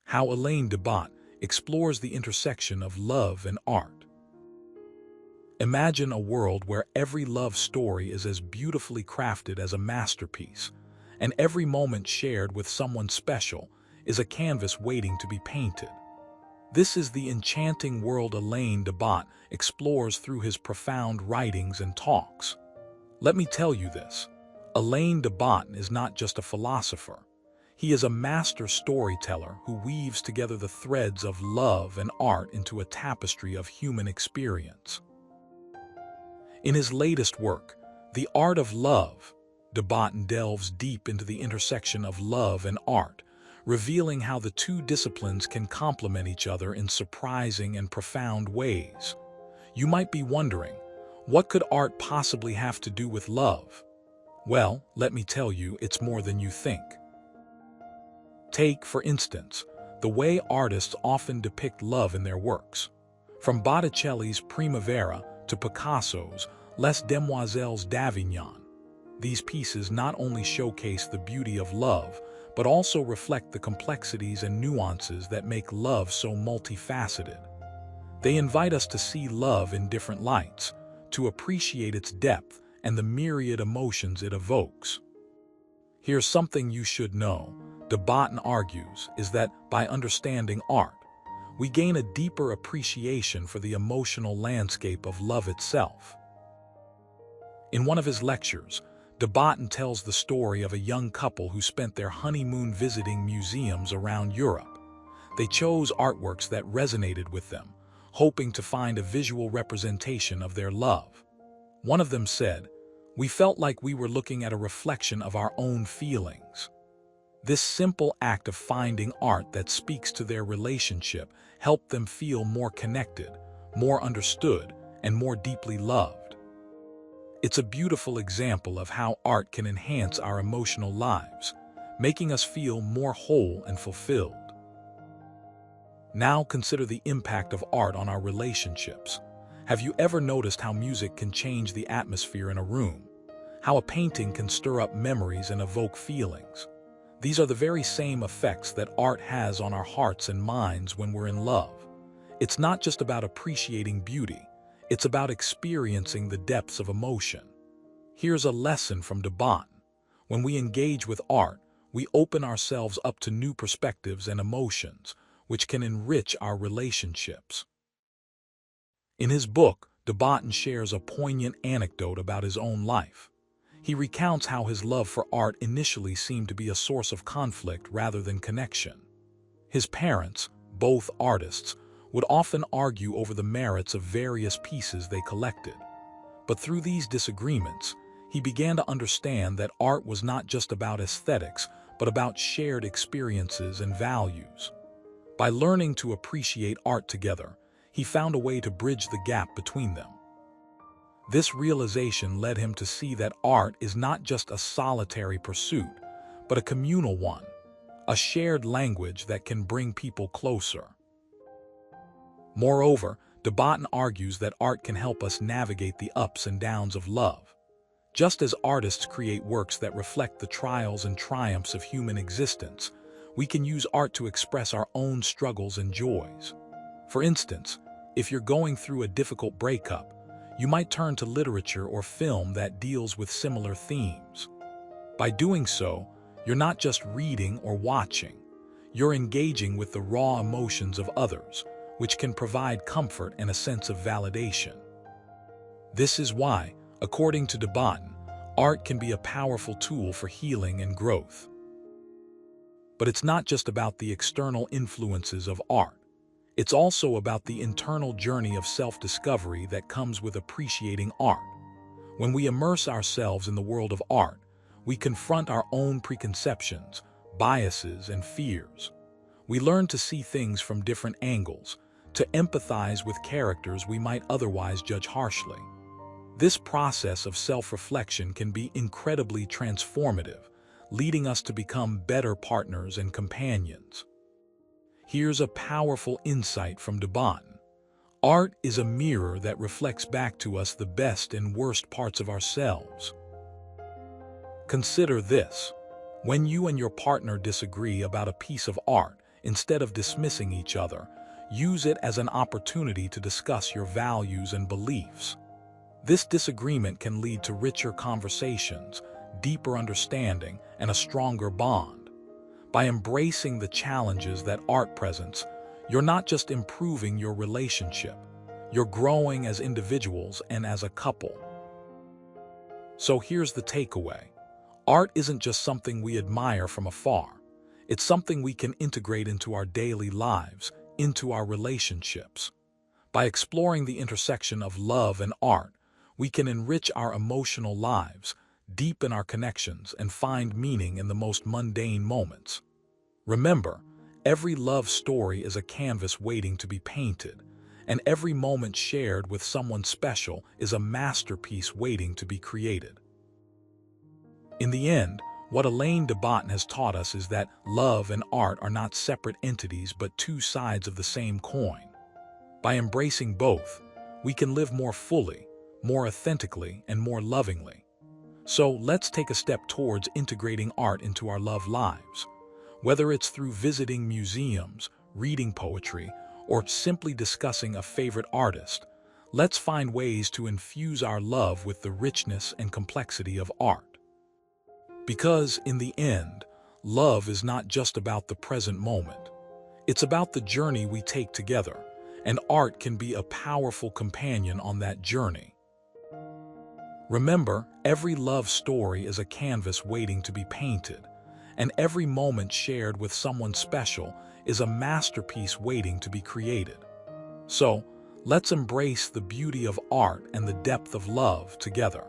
how Alain de Botton explores the intersection of love and art. Imagine a world where every love story is as beautifully crafted as a masterpiece, and every moment shared with someone special is a canvas waiting to be painted. This is the enchanting world Alain de Botton explores through his profound writings and talks. Let me tell you this, Alain de Botton is not just a philosopher. He is a master storyteller who weaves together the threads of love and art into a tapestry of human experience. In his latest work, The Art of Love, de Botton delves deep into the intersection of love and art, revealing how the two disciplines can complement each other in surprising and profound ways. You might be wondering, what could art possibly have to do with love? Well, let me tell you, it's more than you think. Take, for instance, the way artists often depict love in their works. From Botticelli's Primavera to Picasso's Les Demoiselles d'Avignon, these pieces not only showcase the beauty of love, but also reflect the complexities and nuances that make love so multifaceted. They invite us to see love in different lights, to appreciate its depth and the myriad emotions it evokes. Here's something you should know, de Botton argues, is that by understanding art, we gain a deeper appreciation for the emotional landscape of love itself. In one of his lectures, de Botton tells the story of a young couple who spent their honeymoon visiting museums around Europe. They chose artworks that resonated with them, hoping to find a visual representation of their love. One of them said, "We felt like we were looking at a reflection of our own feelings." This simple act of finding art that speaks to their relationship helped them feel more connected, more understood, and more deeply loved. It's a beautiful example of how art can enhance our emotional lives, making us feel more whole and fulfilled. Now consider the impact of art on our relationships. Have you ever noticed how music can change the atmosphere in a room? How a painting can stir up memories and evoke feelings? These are the very same effects that art has on our hearts and minds when we're in love. It's not just about appreciating beauty, it's about experiencing the depths of emotion. Here's a lesson from de Botton. When we engage with art, we open ourselves up to new perspectives and emotions, which can enrich our relationships. In his book, de Botton shares a poignant anecdote about his own life. He recounts how his love for art initially seemed to be a source of conflict rather than connection. His parents, both artists, would often argue over the merits of various pieces they collected. But through these disagreements, he began to understand that art was not just about aesthetics, but about shared experiences and values. By learning to appreciate art together, he found a way to bridge the gap between them. This realization led him to see that art is not just a solitary pursuit, but a communal one, a shared language that can bring people closer. Moreover, de Botton argues that art can help us navigate the ups and downs of love. Just as artists create works that reflect the trials and triumphs of human existence, we can use art to express our own struggles and joys. For instance, if you're going through a difficult breakup, you might turn to literature or film that deals with similar themes. By doing so, you're not just reading or watching, you're engaging with the raw emotions of others, which can provide comfort and a sense of validation. This is why, according to de Botton, art can be a powerful tool for healing and growth. But it's not just about the external influences of art. It's also about the internal journey of self-discovery that comes with appreciating art. When we immerse ourselves in the world of art, we confront our own preconceptions, biases, and fears. We learn to see things from different angles, to empathize with characters we might otherwise judge harshly. This process of self-reflection can be incredibly transformative, leading us to become better partners and companions. Here's a powerful insight from de Botton. Art is a mirror that reflects back to us the best and worst parts of ourselves. Consider this. When you and your partner disagree about a piece of art, instead of dismissing each other, use it as an opportunity to discuss your values and beliefs. This disagreement can lead to richer conversations, deeper understanding, and a stronger bond. By embracing the challenges that art presents, you're not just improving your relationship, you're growing as individuals and as a couple. So here's the takeaway. Art isn't just something we admire from afar. It's something we can integrate into our daily lives, into our relationships. By exploring the intersection of love and art, we can enrich our emotional lives, deepen our connections, and find meaning in the most mundane moments. Remember, every love story is a canvas waiting to be painted, and every moment shared with someone special is a masterpiece waiting to be created. In the end, what Alain de Botton has taught us is that love and art are not separate entities but two sides of the same coin. By embracing both, we can live more fully, more authentically, and more lovingly. So let's take a step towards integrating art into our love lives. Whether it's through visiting museums, reading poetry, or simply discussing a favorite artist, let's find ways to infuse our love with the richness and complexity of art. Because, in the end, love is not just about the present moment. It's about the journey we take together, and art can be a powerful companion on that journey. Remember, every love story is a canvas waiting to be painted, and every moment shared with someone special is a masterpiece waiting to be created. So, let's embrace the beauty of art and the depth of love together.